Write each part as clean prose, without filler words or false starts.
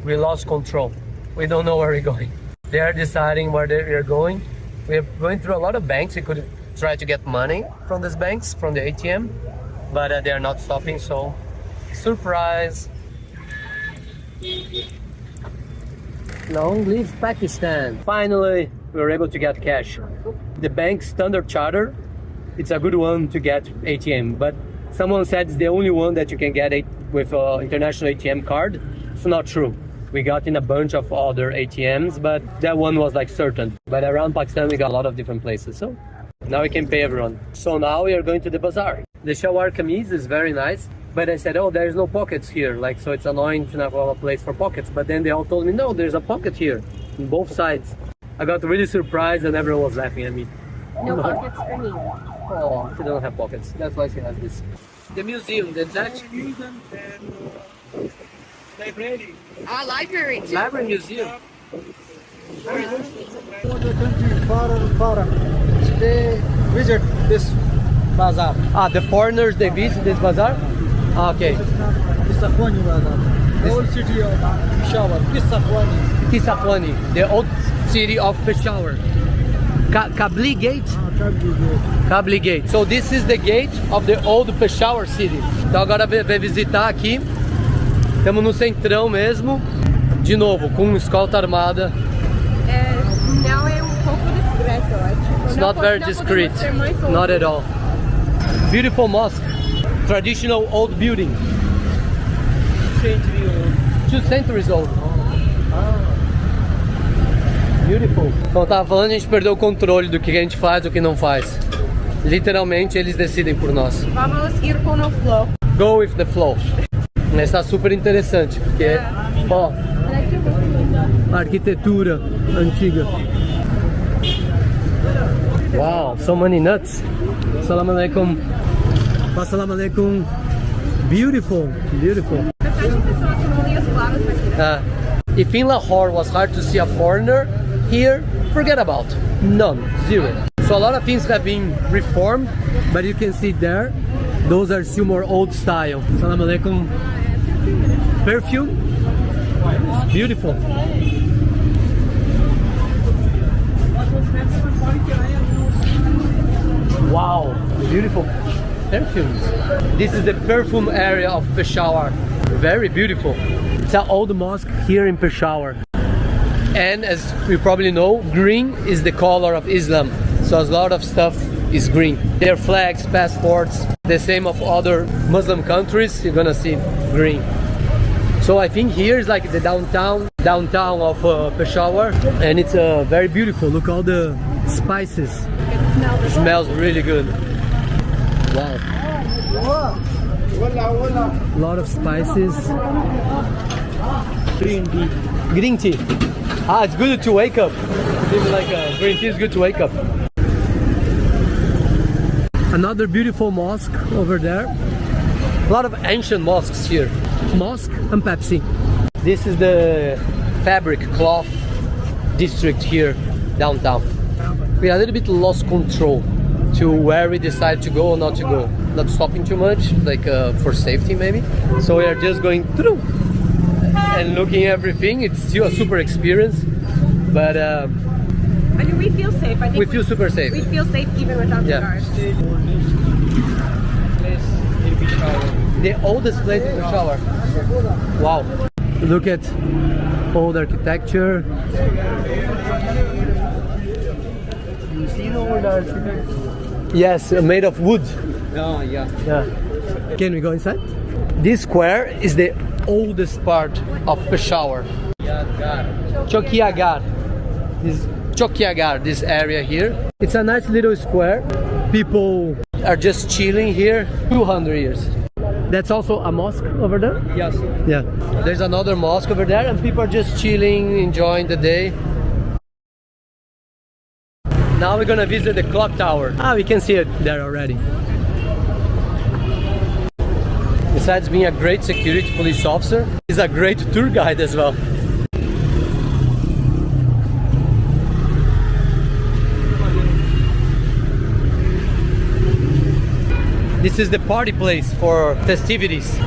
we lost control. We don't know where we're going. They are deciding where we're going. We're going through a lot of banks. We could try to get money from these banks, from the ATM, but they are not stopping, so surprise. Long live Pakistan. Finally, we were able to get cash. The bank's Standard Charter, it's a good one to get ATM, but someone said it's the only one that you can get it with an international ATM card. It's not true. We got in a bunch of other ATMs, but that one was like certain. But around Pakistan, we got a lot of different places. So now we can pay everyone. So now we are going to the bazaar. The Peshawar kameez is very nice, but I said, oh, there's no pockets here. Like, so it's annoying to not have a place for pockets. But then they all told me, no, there's a pocket here on both sides. I got really surprised and everyone was laughing at me. No pockets for me. Oh, she doesn't have pockets. That's why she has this. The museum, the Dutch Museum and library. Library too. library museum. For the country foreign, they visit this bazaar. Ah, the foreigners, they visit this bazaar? Ah, okay. Qissa Bazaar. The old city of Peshawar. Qissa, the old city of Peshawar. Kabli Gate? Kabli Gate. So this is the gate of the old Peshawar city. Então agora vai visitar aqui. Estamos no centrão mesmo. De novo, com escolta armada. Não é pouco discreto, eu acho. It's not very discreet. Not at all. Beautiful mosque. Traditional old building. Century old. 2 centuries old. Beautiful. Como eu tava falando, a gente perdeu o controle do que a gente faz e o que não faz. Literalmente, eles decidem por nós. Vamos ir com o flow. Go with the flow. Mas tá super interessante, porque, ó, a arquitetura antiga. Wow, so many nuts. Salam alaikum. Salam alaikum. Beautiful, beautiful. If in Lahore was hard to see a foreigner, here, forget about. None, zero. So a lot of things have been reformed, but you can see there, those are still more old style. Salam alaikum. Perfume, it's beautiful. Wow, beautiful perfumes. This is the perfume area of Peshawar. Very beautiful. It's an old mosque here in Peshawar. And as you probably know, green is the color of Islam. So a lot of stuff is green. Their flags, passports, the same of other Muslim countries, you're gonna see green. So I think here is like the downtown of Peshawar, and it's very beautiful. Look all the spices. It smells really good. Wow. A lot of spices. Green tea. Green tea. Ah, it's good to wake up. Maybe like green tea is good to wake up. Another beautiful mosque over there. A lot of ancient mosques here. Mosque and Pepsi. This is the fabric cloth district here downtown. We a little bit lost control to where we decide to go or not to go. Not stopping too much, like for safety maybe. So we are just going through and looking at everything. It's still a super experience, but I mean, we feel safe. I think we feel super safe. We feel safe even without the guards. The oldest place in Peshawar. Wow. Look at old architecture. Yes, made of wood. Oh, yeah. Yeah. Can we go inside? This square is the oldest part of Peshawar. Chowk Yadgar. This Chowk Yadgar, this area here. It's a nice little square. People are just chilling here. 200 years. That's also a mosque over there? Yes. Yeah. There's another mosque over there and people are just chilling, enjoying the day. Now we're gonna visit the clock tower. Ah, we can see it there already. Besides being a great security police officer, he's a great tour guide as well. This is the party place for festivities.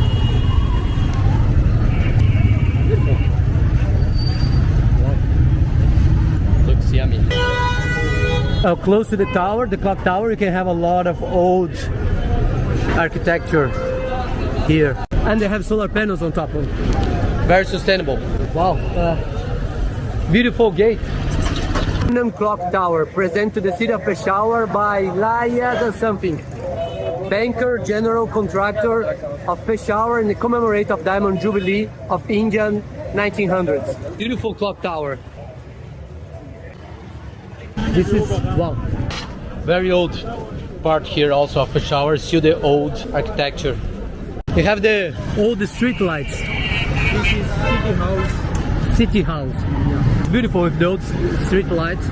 Close to the tower, the clock tower, you can have a lot of old architecture here. And they have solar panels on top of it. Very sustainable. Wow. Beautiful gate. Cunningham Clock Tower, present to the city of Peshawar by Layad something. Banker, general contractor of Peshawar in the commemorate of Diamond Jubilee of Indian 1900s. Beautiful clock tower. This is, wow, very old part here also of Peshawar, still the old architecture. We have the old street lights. This is City House. City House. Yeah. It's beautiful with those street lights.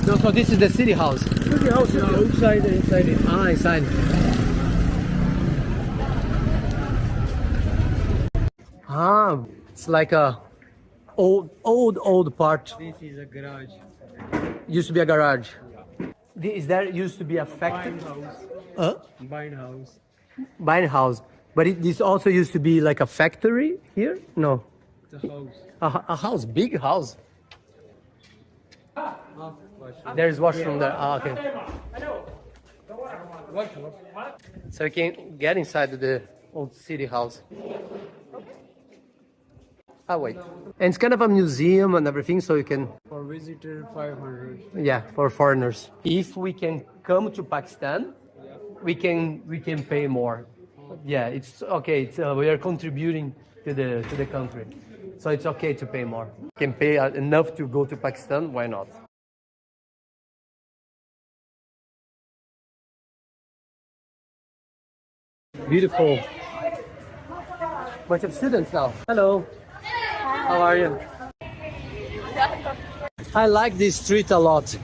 No, so this is the City House. City House is outside and inside it. Ah, inside. Ah, it's like a old part. This is a garage. Used to be a garage. Is there used to be a factory? Bind house. Buying house. But this also used to be like a factory here? No. The house. A house, big house. There's washroom there. Ah, okay. So you can get inside the old city house. Ah, wait. And it's kind of a museum and everything, so you can... For visitor, 500. Yeah, for foreigners. If we can come to Pakistan, we can pay more. Yeah, it's okay. It's, we are contributing to the country, so it's okay to pay more. Can pay enough to go to Pakistan. Why not? Beautiful. Bunch of students now. Hello. How are you? I like this street a lot.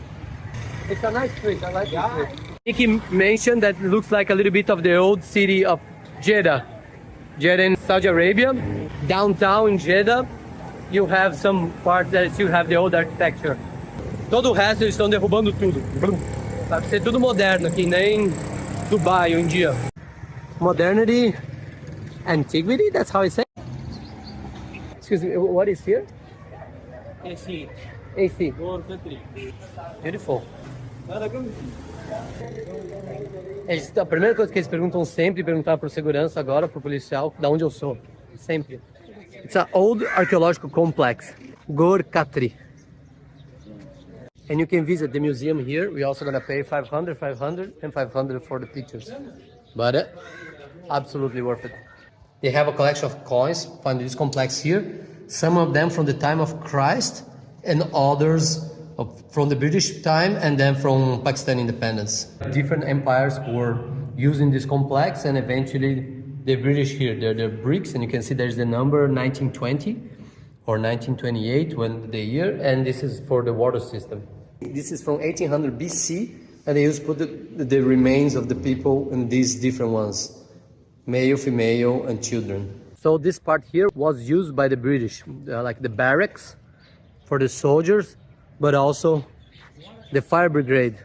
It's a nice street. I like this street. Nikki mentioned that it looks like a little bit of the old city of Jeddah. Jeddah in Saudi Arabia. Downtown in Jeddah, you have some parts that still have the old architecture. Todo o resto eles estão derrubando tudo. Vai ser tudo moderno, que nem Dubai hoje em dia. Modernity, antiquity, that's how I say. Excuse me, what is here? AC. AC. Gor Khatri. Beautiful. A primeira coisa que eles perguntam sempre, perguntaram para o segurança agora, para o policial, da onde eu sou. Sempre. It's an old archaeological complex, Gor Khatri. And you can visit the museum here. We're also going to pay 500, 500, and 500 for the pictures. But absolutely worth it. They have a collection of coins found in this complex here. Some of them from the time of Christ, and others from the British time, and then from Pakistan independence. Different empires were using this complex, and eventually the British here. They're bricks, and you can see there's the number 1920 or 1928 when the year, and this is for the water system. This is from 1800 BC, and they used to put the remains of the people in these different ones, male, female, and children. So this part here was used by the British, like the barracks for the soldiers, but also the fire brigade.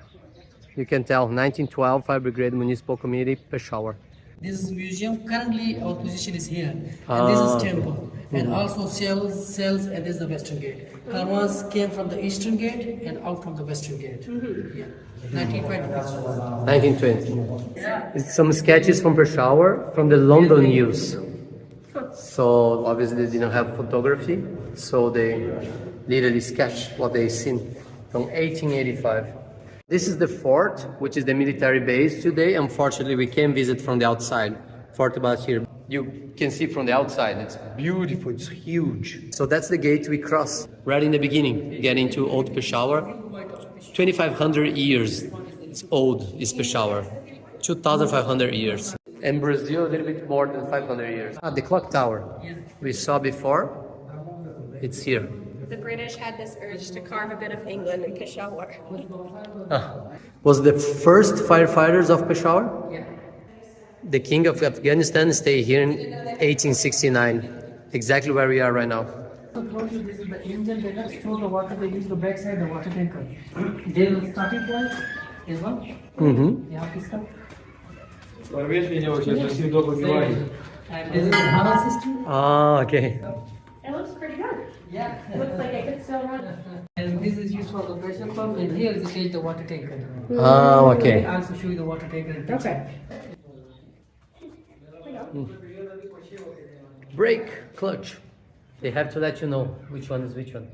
You can tell, 1912 Fire Brigade Municipal Committee, Peshawar. This museum, currently our position is here, and this is temple, and also cells, and this is the western gate. Caravans came from the eastern gate and out from the western gate. Yeah. 1920. 1920. Some sketches from Peshawar from the London News. So obviously they didn't have photography, so they literally sketched what they seen from 1885. This is the fort, which is the military base today. Unfortunately, we can't visit from the outside. Fort Bazaar. You can see from the outside. It's beautiful. It's huge. So that's the gate we cross right in the beginning, getting to Old Peshawar. 2,500 years. It's old. It's Peshawar. 2,500 years. And Brazil, a little bit more than 500 years. The clock tower we saw before. It's here. The British had this urge to carve a bit of England in Peshawar. Was the first firefighters of Peshawar? Yeah. The king of Afghanistan stayed here in 1869, exactly where we are right now. I told you this is the engine that store the water. They use the backside the water tanker. Their starting point is one. Mm-hmm. Yeah, this one. And this is the Hana system. Ah, okay. It looks pretty good. Yeah. Looks like it could still run. And this is used for the pressure pump, and here is the water tanker. Ah, okay. I'll also show you the water tanker. Okay. Brake, clutch. They have to let you know which one is which one.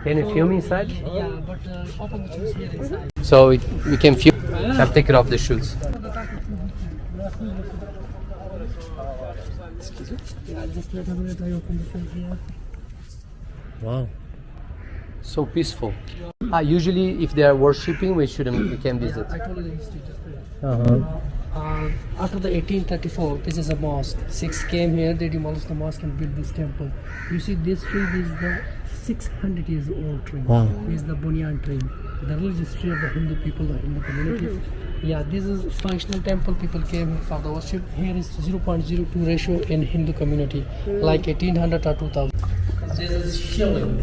Can you film inside? Yeah, but open the shoes here inside. So we can film. Have to take it off the shoes. Yeah, just let I open the shoes here. Wow. So peaceful. Usually if they are worshipping, we can visit. I told you the history just there. After the 1834, this is a mosque. Six came here, they demolished the mosque and built this temple. You see, this tree is the 600 years old tree. Wow. This is the Bunyan tree. The religious tree of the Hindu people, the Hindu community. Yeah, this is functional temple. People came here for the worship. Here is 0.02 ratio in Hindu community, like 1800 or 2000. This is shilling.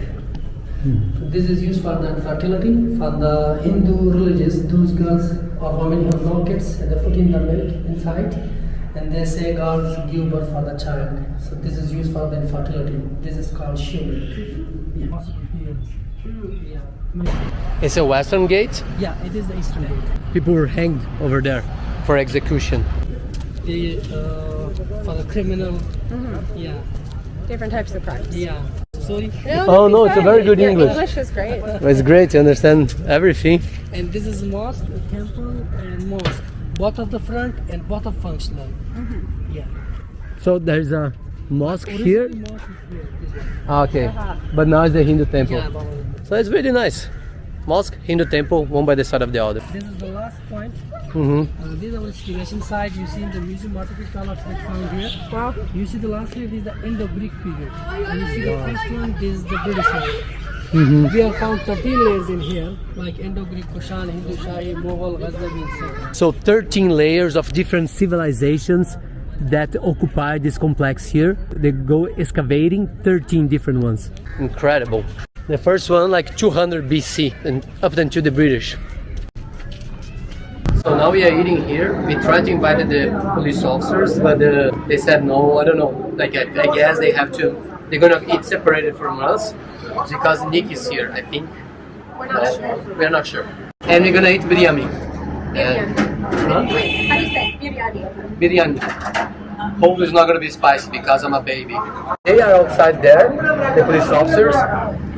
This is used for the fertility. For the Hindu religious, those girls or women have no kids and they put in the milk inside and they say God should give birth for the child. So this is used for the infertility. This is called shilling. Yeah. It's a western gate. Yeah, it is the eastern gate. People were hanged over there for execution. For the criminal. Yeah. Different types of crimes. Yeah. Sorry. Oh no, it's a very good Your English. English is great. It's great to understand everything. And this is mosque, temple, and mosque. Both of the front and both of functional. Yeah. So there's a mosque here. Original mosque is here, this one. Ah, okay. But now it's the Hindu temple. Yeah, Baba. So it's really nice. Mosque, Hindu temple, one by the side of the other. This is the last point. Mm-hmm. This is our excavation site. You see in the museum artificial artifact found here. Wow. You see the last here, this is the Indo-Greek period. And you see the first one, this is the British one. We have found 13 layers in here, like Indo-Greek, Kushan, Hindu, Shahi, Mughal, Ghaznavi, etc. So 13 layers of different civilizations that occupy this complex here. They go excavating 13 different ones. Incredible. The first one like 200 BC and up until the British. So now we are eating here. We tried to invite the police officers, but they said no. I don't know. Like I guess they have to. They're gonna eat separated from us because Nick is here. I think. We're not sure. We're not sure. And we're gonna eat biryani. Biryani. Wait, how do you say biryani? Biryani. Hopefully it's not gonna be spicy because I'm a baby. They are outside there, the police officers,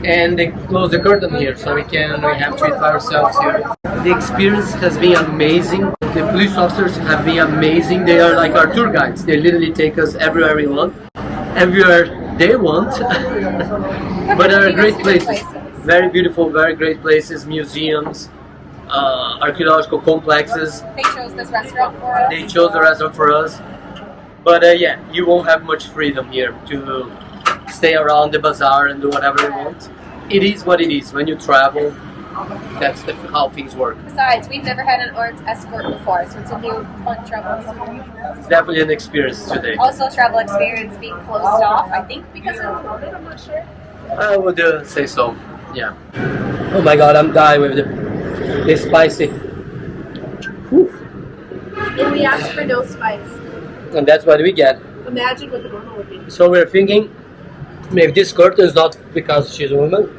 and they close the curtain here, so we have to eat by ourselves here. The experience has been amazing. The police officers have been amazing. They are like our tour guides. They literally take us everywhere we want, everywhere they want. But they are great places. Very beautiful, very great places, museums, archaeological complexes. They chose this restaurant for us. They chose the restaurant for us. But yeah, you won't have much freedom here to stay around the bazaar and do whatever you want. It is what it is. When you travel, that's how things work. Besides, we've never had an armed escort before, so it's a new fun travel experience. It's definitely an experience today. Also, travel experience being closed off, I think, because of COVID, I'm not sure. I would say so, yeah. Oh my god, I'm dying with the spicy. Whew. And we asked for no spice. And that's what we get. Imagine what the normal would be. So we're thinking, maybe this curtain is not because she's a woman,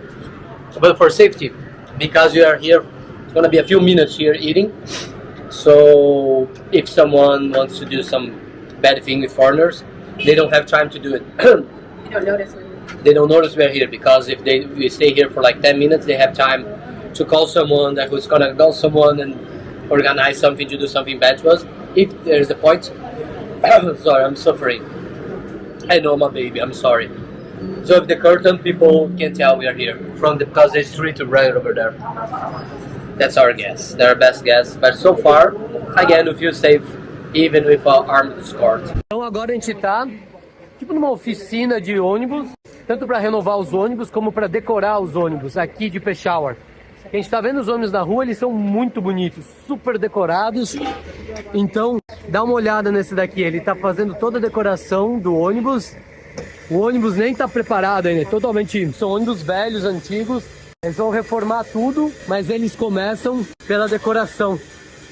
but for safety. Because we are here, it's gonna be a few minutes here eating. So if someone wants to do some bad thing with foreigners, they don't have time to do it. You don't notice when They don't notice we're here because if we stay here for like 10 minutes, they have time to call someone who's gonna call someone and organize something to do something bad to us. If there's a point. Sorry, I'm suffering. I know I'm a baby, I'm sorry. So if the curtain, people can tell we are here because the street is right over there. That's our guess. They're our best guess. But so far, again, we feel safe even with our armed escort. Então agora a gente tá tipo numa oficina de ônibus, tanto para renovar os ônibus como para decorar os ônibus aqui de Peshawar. A gente tá vendo os ônibus na rua, eles são muito bonitos, super decorados. Então, dá uma olhada nesse daqui, ele tá fazendo toda a decoração do ônibus. O ônibus nem tá preparado ainda, totalmente. São ônibus velhos, antigos, Eles vão reformar tudo, mas eles começam pela decoração.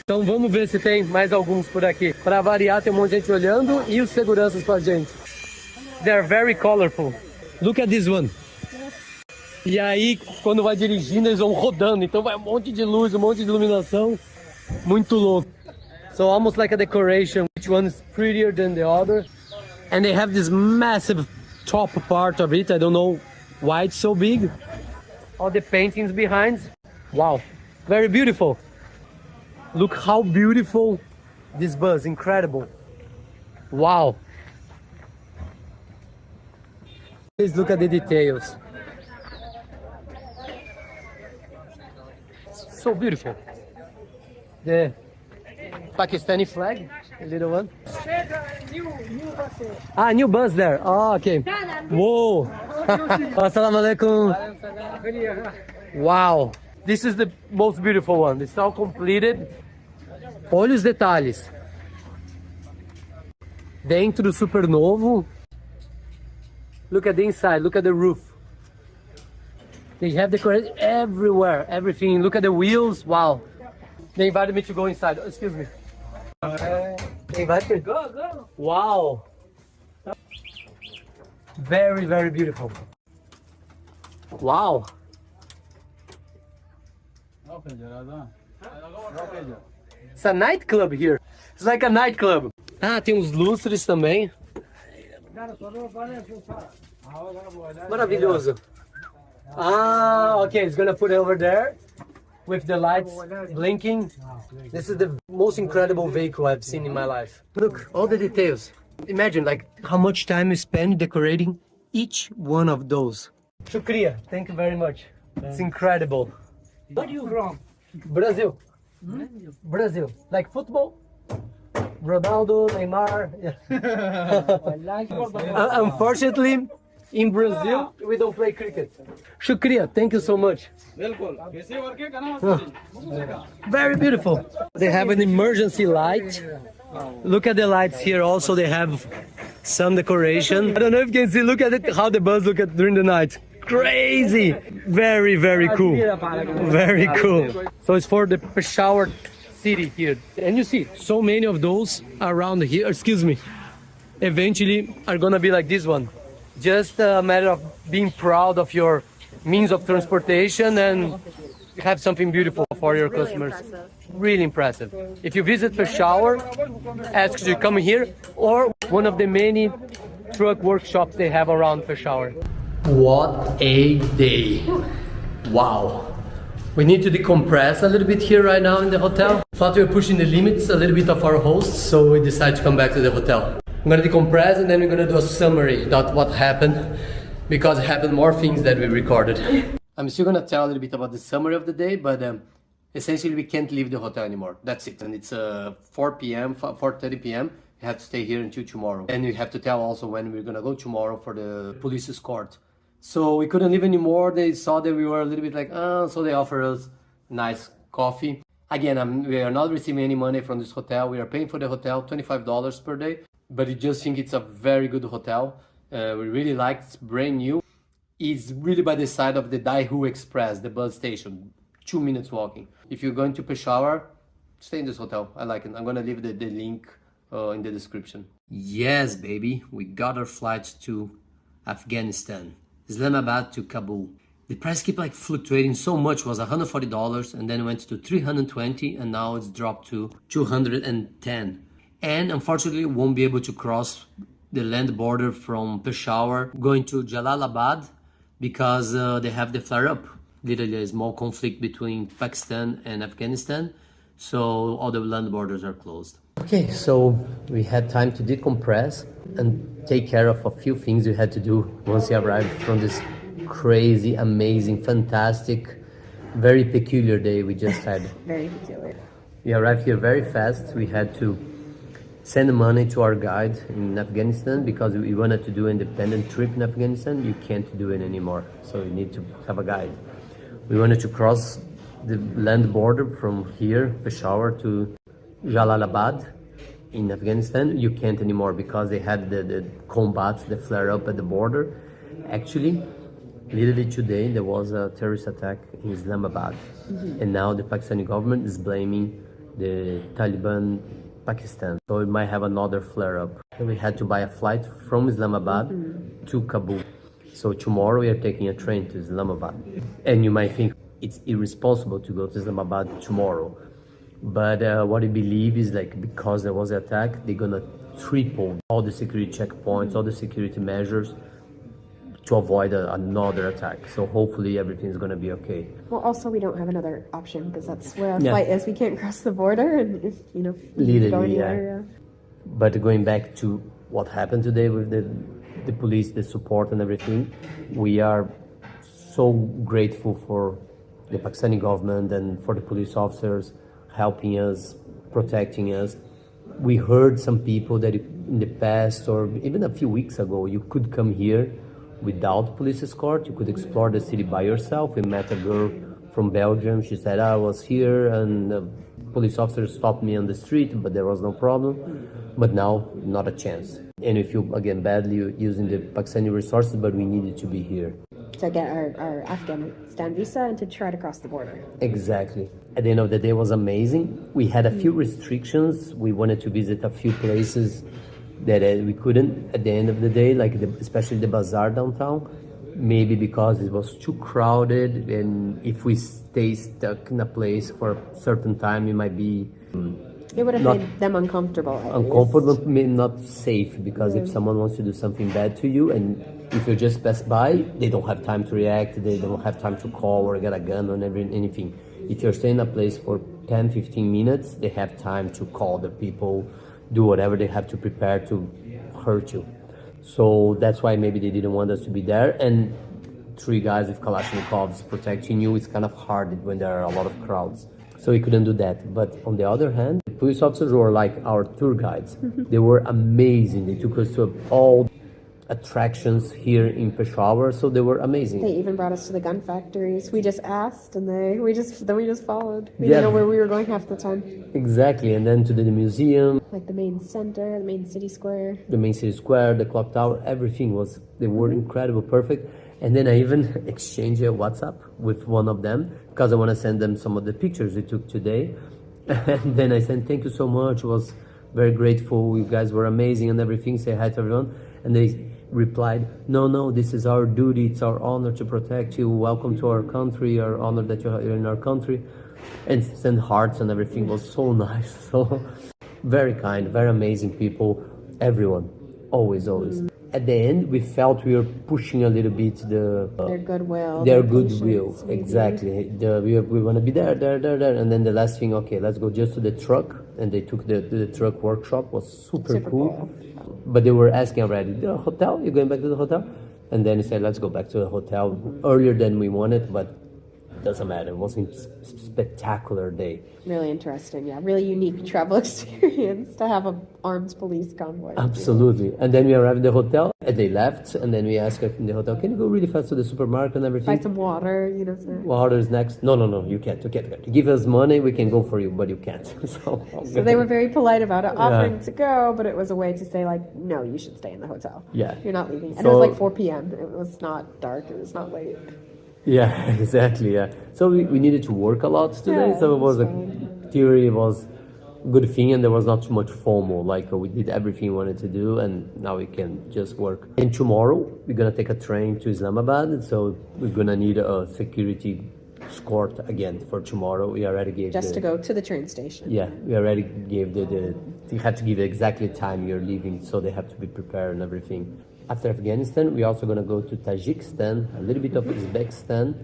Então vamos ver se tem mais alguns por aqui. Para variar, tem um monte de gente olhando e os seguranças com a gente. They're very colorful. Look at this one. E aí, quando vai dirigindo, eles vão rodando. Então vai um monte de luz, um monte de iluminação. Muito louco. So almost like a decoration. Each one is prettier than the other. And they have this massive top part of it. I don't know why it's so big. All the paintings behind. Wow. Very beautiful. Look how beautiful this bus. Incredible. Wow. Please look at the details. So beautiful. The Pakistani flag, a little one. Ah, new bus there. Oh, okay. Whoa. Assalamu alaikum. Wow. This is the most beautiful one. It's all completed. Olha os detalhes. Dentro super novo. Look at the inside. Look at the roof. They have decorated everywhere. Everything. Look at the wheels. Wow. They invited me to go inside. Excuse me. They invited me. Go. Wow. Very, very beautiful. Wow. It's a nightclub here. It's like a nightclub. Ah, tem uns lustres também. Maravilhoso. Ah, okay. It's gonna put it over there with the lights blinking. This is the most incredible vehicle I've seen in my life. Look, all the details. Imagine like how much time we spend decorating each one of those. Shukriya. Thank you very much. It's incredible. Where are you from? Brazil. Brazil. Like football? Ronaldo, Neymar. Yeah. Unfortunately, in Brazil, we don't play cricket. Shukriya, thank you so much. Very beautiful. They have an emergency light. Look at the lights here. Also, they have some decoration. I don't know if you can see. Look at it, how the bus look at during the night. Crazy. Very, very cool. Very cool. So it's for the Peshawar city here. And you see so many of those around here. Excuse me. Eventually are gonna be like this one. Just a matter of being proud of your means of transportation and have something beautiful for your customers. Really impressive. If you visit Peshawar, ask to come here or one of the many truck workshops they have around Peshawar. What a day. Wow. We need to decompress a little bit here right now in the hotel. Thought we were pushing the limits a little bit of our hosts, so we decided to come back to the hotel. I'm gonna decompress and then we're gonna do a summary of what happened, because it happened more things that we recorded. I'm still gonna tell a little bit about the summary of the day, but essentially we can't leave the hotel anymore. That's it. And it's 4 p.m., 4:30 p.m. You have to stay here until tomorrow. And we have to tell also when we're gonna go tomorrow for the police escort. So we couldn't leave anymore. They saw that we were a little bit like, so they offered us nice coffee. Again, we are not receiving any money from this hotel. We are paying for the hotel $25 per day, but we just think it's a very good hotel. We really like it. It's brand new. It's really by the side of the Daewoo Express, the bus station, 2 minutes walking. If you're going to Peshawar, stay in this hotel. I like it. I'm gonna leave the link in the description. Yes, baby, we got our flight to Afghanistan. Islamabad to Kabul. The price kept like fluctuating so much. It was $140 and then went to $320 and now it's dropped to $210. And unfortunately won't be able to cross the land border from Peshawar going to Jalalabad because they have the flare-up. Literally a small conflict between Pakistan and Afghanistan. So all the land borders are closed. Okay, so we had time to decompress and take care of a few things we had to do once we arrived from this crazy, amazing, fantastic, very peculiar day we just had. Very peculiar. We arrived here very fast. We had to send money to our guide in Afghanistan because we wanted to do an independent trip in Afghanistan. You can't do it anymore, so you need to have a guide. We wanted to cross the land border from here, Peshawar, to Jalalabad in Afghanistan. You can't anymore because they had the combat, the flare-up at the border. Actually, Literally today there was a terrorist attack in Islamabad, and now the Pakistani government is blaming the Taliban Pakistan. So it might have another flare-up. We had to buy a flight from Islamabad to Kabul. So tomorrow we are taking a train to Islamabad. And you might think it's irresponsible to go to Islamabad tomorrow. But what I believe is like because there was an attack, they're gonna triple all the security checkpoints, all the security measures to avoid another attack. So hopefully everything's gonna be okay. Well, also we don't have another option because that's where our Yeah. flight is. We can't cross the border, and if we need to go Literally, anywhere, But going back to what happened today with the police, the support and everything, we are so grateful for the Pakistani government and for the police officers helping us, protecting us. We heard some people that in the past or even a few weeks ago, you could come here without police escort. You could explore the city by yourself. We met a girl from Belgium. She said, I was here and the police officers stopped me on the street, but there was no problem. But now, not a chance. And we feel, again, badly using the Pakistani resources, but we needed to be here. to get our Afghanistan visa and to try to cross the border. Exactly. At the end of the day, it was amazing. We had a few restrictions. We wanted to visit a few places that we couldn't at the end of the day, like especially the Bazaar downtown. Maybe because it was too crowded, and if we stay stuck in a place for a certain time, it might be It would have Not- made them uncomfortable. At uncomfortable, least. maybe not safe, because if someone wants to do something bad to you and if you just pass by, they don't have time to react, they don't have time to call or get a gun or anything. If you're staying in a place for 10, 15 minutes, they have time to call the people, do whatever they have to prepare to hurt you. So that's why maybe they didn't want us to be there. And 3 guys with Kalashnikovs protecting you, it's kind of hard when there are a lot of crowds. So we couldn't do that. But on the other hand, the police officers were like our tour guides. They were amazing. They took us to all attractions here in Peshawar, so they were amazing. They even brought us to the gun factories. We just asked, and we just followed. We Yeah. didn't know where we were going half the time. Exactly, and then to the museum, Like the main center, the main city square. the main city square, the clock tower, everything was, they were incredible, perfect. And then I even exchanged a WhatsApp with one of them because I want to send them some of the pictures we took today. And then I said, thank you so much, was very grateful, you guys were amazing and everything, say hi to everyone. And they replied, no, this is our duty, it's our honor to protect you, welcome to our country, our honor that you're in our country. And send hearts and everything, was so nice. So very kind, very amazing people, everyone, always. At the end, we felt we were pushing a little bit Their goodwill. their patience, goodwill, maybe. exactly. We want to be there, and then the last thing, okay, let's go just to the truck, and they took the truck workshop, was super cool. But they were asking already, the hotel, you're going back to the hotel? And then he said, let's go back to the hotel earlier than we wanted, but doesn't matter. It was a spectacular day. Really interesting, yeah. Really unique travel experience to have a armed police convoy. Absolutely. And then we arrived at the hotel, and they left, and then we asked her in the hotel, can you go really fast to the supermarket and everything? Buy some water, so. Water is next. No, you can't. Give us money, we can go for you, but you can't. So they were very polite about it, offering to go, but it was a way to say, like, no, you should stay in the hotel. Yeah. You're not leaving. And So- it was like 4 p.m. It was not dark. It was not late. Yeah, exactly. Yeah. So we needed to work a lot today. Yeah, So it was that's a theory was good thing, and there was not too much FOMO. Like we did everything we wanted to do, and now we can just work. And tomorrow we're gonna take a train to Islamabad. So we're gonna need a security escort again for tomorrow. We already gave Just to go to the train station. Yeah, we already gave you have to give exactly time you're leaving, so they have to be prepared and everything. After Afghanistan, we're also going to go to Tajikistan, a little bit of Uzbekistan,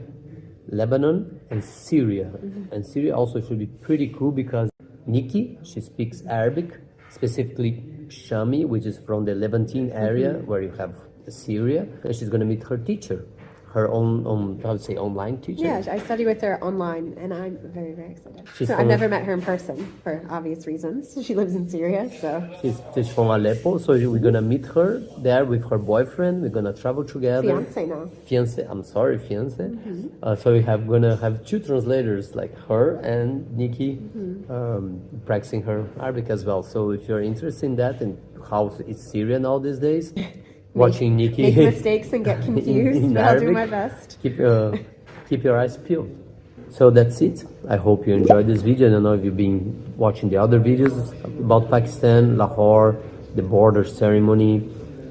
Lebanon, and Syria. And Syria also should be pretty cool because Nikki, she speaks Arabic, specifically Shami, which is from the Levantine area where you have Syria. And she's going to meet her teacher, her own how to say, online teacher. Yeah, I study with her online, and I'm very, very excited. She's So I've from- never met her in person for obvious reasons. She lives in Syria, so She's from Aleppo, so we're going to meet her there with her boyfriend. We're going to travel together. fiance now. Fiance, I'm sorry, fiance. So we have gonna have 2 translators, like her and Nikki, practicing her Arabic as well. So if you're interested in that and how it's Syria now these days, watching Nikki make mistakes and get confused, in but I'll do Arabic. my best. Keep your eyes peeled. So that's it. I hope you enjoyed this video. I don't know if you've been watching the other videos about Pakistan, Lahore, the border ceremony.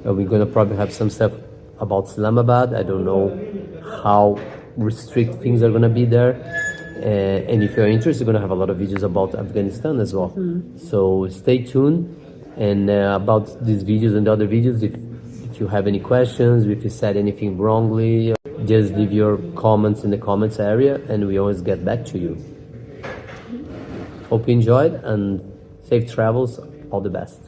We're gonna probably have some stuff about Islamabad. I don't know how restrict things are gonna be there. And if you're interested, we're gonna have a lot of videos about Afghanistan as well. So stay tuned. And about these videos and the other videos, if you have any questions, if you said anything wrongly, just leave your comments in the comments area and we always get back to you. Hope you enjoyed and safe travels. All the best.